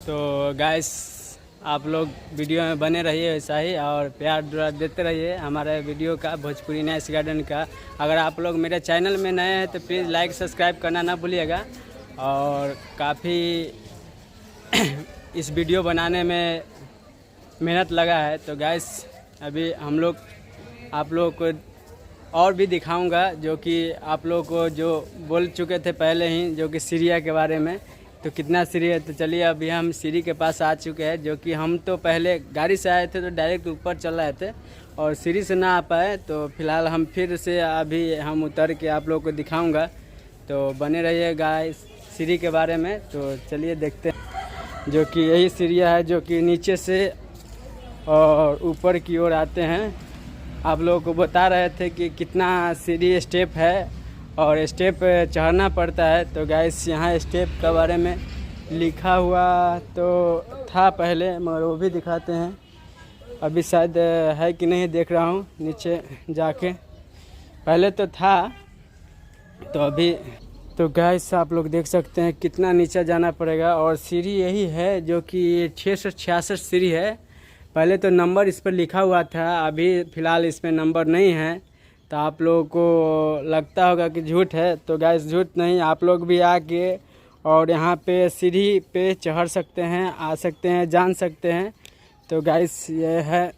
तो गाइस आप लोग वीडियो में बने रहिए ऐसा ही और प्यार दुलार देते रहिए हमारे वीडियो का भोजपुरी नाइस गार्डन का। अगर आप लोग मेरे चैनल में नए हैं तो प्लीज़ लाइक सब्सक्राइब करना ना भूलिएगा। और काफ़ी इस वीडियो बनाने में मेहनत लगा है। तो गाइस अभी हम लोग आप लोग को और भी दिखाऊंगा जो कि आप लोग को जो बोल चुके थे पहले ही, जो कि सीढ़िया के बारे में। तो कितना सीढ़ी है, तो चलिए अभी हम सीढ़ी के पास आ चुके हैं। जो कि हम तो पहले गाड़ी से आए थे तो डायरेक्ट ऊपर चल रहे थे और सीढ़ी से ना आ पाए, तो फिलहाल हम फिर से अभी हम उतर के आप लोग को दिखाऊंगा। तो बने रहिए गाइस सीढ़ी के बारे में। तो चलिए देखते हैं। जो कि यही सीढ़ियाँ है जो कि नीचे से और ऊपर की ओर आते हैं। आप लोगों को बता रहे थे कि कितना सीढ़ी स्टेप है और स्टेप चढ़ना पड़ता है। तो गाइस यहाँ स्टेप के बारे में लिखा हुआ तो था पहले, मगर वो भी दिखाते हैं। अभी शायद है कि नहीं, देख रहा हूँ नीचे जाके। पहले तो था, तो अभी तो गाइस आप लोग देख सकते हैं कितना नीचे जाना पड़ेगा। और सीढ़ी यही है जो कि 666 सीढ़ी है। पहले तो नंबर इस पर लिखा हुआ था, अभी फ़िलहाल इसमें नंबर नहीं है। तो आप लोगों को लगता होगा कि झूठ है, तो गाइस झूठ नहीं। आप लोग भी आके और यहाँ पे सीढ़ी पे चढ़ सकते हैं, आ सकते हैं, जान सकते हैं। तो गाइस ये है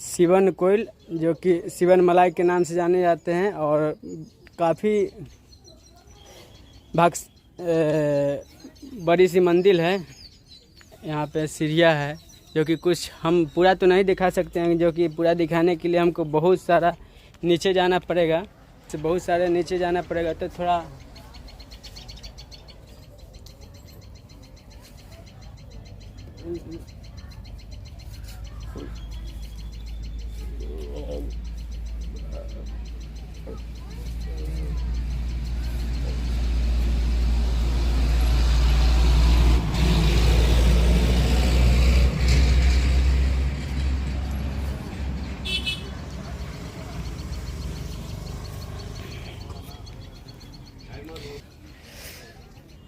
शिवन कोयल, जो कि शिवन मलाई के नाम से जाने जाते हैं। और काफ़ी बड़ी सी मंदिर है। यहाँ पे सीढ़ियाँ है जो कि कुछ हम पूरा तो नहीं दिखा सकते हैं, जो कि पूरा दिखाने के लिए हमको बहुत सारा नीचे जाना पड़ेगा। तो बहुत सारे नीचे जाना पड़ेगा, तो थोड़ा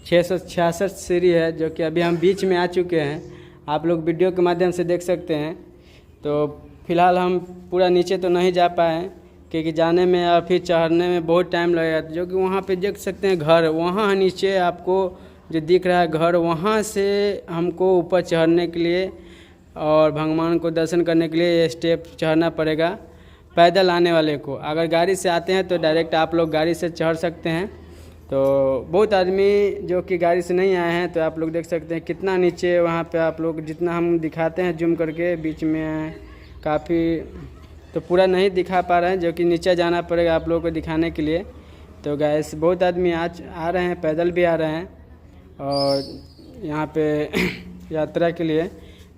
छः 666 सीढ़ी है जो कि अभी हम बीच में आ चुके हैं। आप लोग वीडियो के माध्यम से देख सकते हैं। तो फिलहाल हम पूरा नीचे तो नहीं जा पाए क्योंकि जाने में और फिर चढ़ने में बहुत टाइम लगेगा। जो कि वहाँ पे देख सकते हैं घर, वहाँ नीचे आपको जो दिख रहा है घर, वहाँ से हमको ऊपर चढ़ने के लिए और भगवान को दर्शन करने के लिए ये स्टेप चढ़ना पड़ेगा पैदल आने वाले को। अगर गाड़ी से आते हैं तो डायरेक्ट आप लोग गाड़ी से चढ़ सकते हैं। तो बहुत आदमी जो कि गाड़ी से नहीं आए हैं, तो आप लोग देख सकते हैं कितना नीचे वहाँ पे आप लोग जितना हम दिखाते हैं जूम करके बीच में काफ़ी, तो पूरा नहीं दिखा पा रहे हैं, जो कि नीचे जाना पड़ेगा आप लोगों को दिखाने के लिए। तो गैस बहुत आदमी आ रहे हैं, पैदल भी आ रहे हैं और यहाँ पे यात्रा के लिए।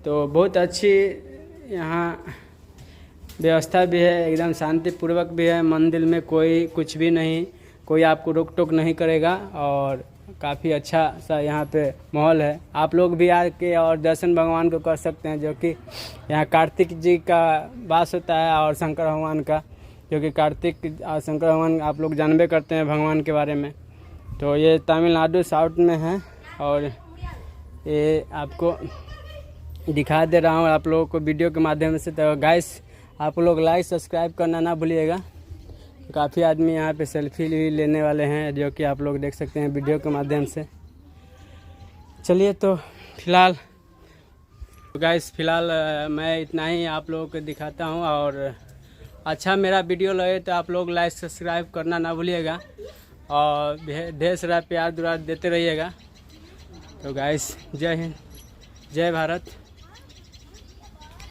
तो बहुत अच्छी यहाँ व्यवस्था भी है, एकदम शांतिपूर्वक भी है। मंदिर में कोई कुछ भी नहीं, कोई आपको रोक टोक नहीं करेगा और काफ़ी अच्छा सा यहाँ पे माहौल है। आप लोग भी आके और दर्शन भगवान को कर सकते हैं। जो कि यहाँ कार्तिक जी का वास होता है और शंकर भगवान का, जो कि कार्तिक और शंकर भगवान आप लोग जानबे करते हैं भगवान के बारे में। तो ये तमिलनाडु साउथ में है और ये आपको दिखा दे रहा हूँ आप लोगों को वीडियो के माध्यम से। तो गाइस आप लोग लाइक सब्सक्राइब करना ना भूलिएगा। काफ़ी आदमी यहाँ पे सेल्फी भी लेने वाले हैं, जो कि आप लोग देख सकते हैं वीडियो के माध्यम से। चलिए तो फिलहाल गाइस मैं इतना ही आप लोगों को दिखाता हूँ। और अच्छा मेरा वीडियो लगे तो आप लोग लाइक सब्सक्राइब करना ना भूलिएगा और ढेर सारा प्यार दुलार देते रहिएगा। तो गाइस जय हिंद, जय भारत।